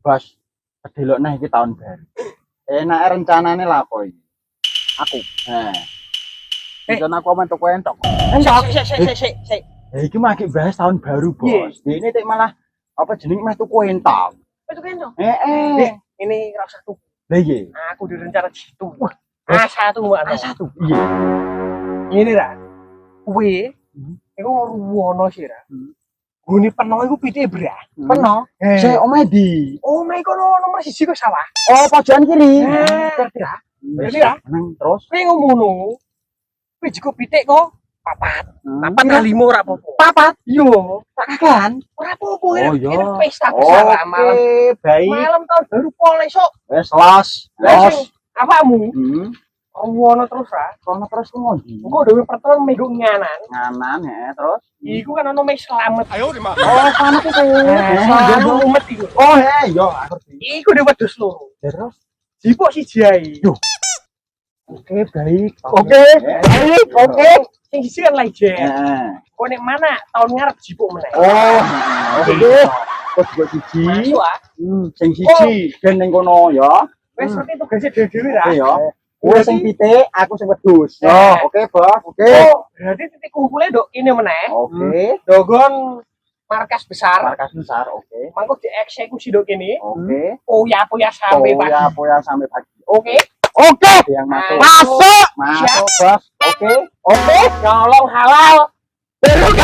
Bos, kedelokna iki tahun baru. Enake rencanane lha apa iki? Aku. Rencana aku mentok entok. Sik. Iki mah iki bahas tahun baru, Bos. Ini tek malah apa jenenge meh tuku entok. Itu kan dong. Ini rasa tuh. Lah iya. Aku direncana situ. Wah, A1 Mbak. A1. Iya. Ini ra. Kuwi iku ruwono sih ra. Gune peno iku pitik, Bra. Peno. Sik omahe di. Omahe kono nomor 1 kok sawah. Oh, pojokan kiri. Kira-kira. Jadi ya. Terus Kowe ngono. Kowe jiko pitik kok papat. Papat ta 5 ora apa-apa. papat. Yo, tak kakean. Ora apa-apa. Oh, iya. Ini pesta besar malam. Baik. Malam tahun baru pol esuk. Wes los. Lah sing apamu? Ruwono terus ra. Kono terus ku ngondi. Engko dhewe pertama minggu nganan. Nganan terus. Iku kan ono meh slamet. Oh, sana ku. Slamet umet iku. Oh, yo aku. Iku dhewe wedhus loro. Terus Jipuk siji ae. Yo. Oke, baik. Oke. Sing siji kan lajen. Heeh. Kok nek mana tahun ngarep jipuk meneh. Oh, oke. Kok juga siji. Masuk ah. Sing siji ben ning kono ya. Wes ngerti tugasnya dhewe-dhewe ra. Oke ya. Kowe sing pitik, aku sing wedhus. Yo, oke, Bos. Oke. Oh, berarti titik kumpulnya dok ini meneh. Oke. Dogon markas besar. Markas besar, oke. Mangko dieksekusi dok ini. Oke. Poya-poya sampai pagi. Poya sampai pagi. Oke. Oke. Yang masuk. Masuk, Bos. Oke. Nyolong halal. Terus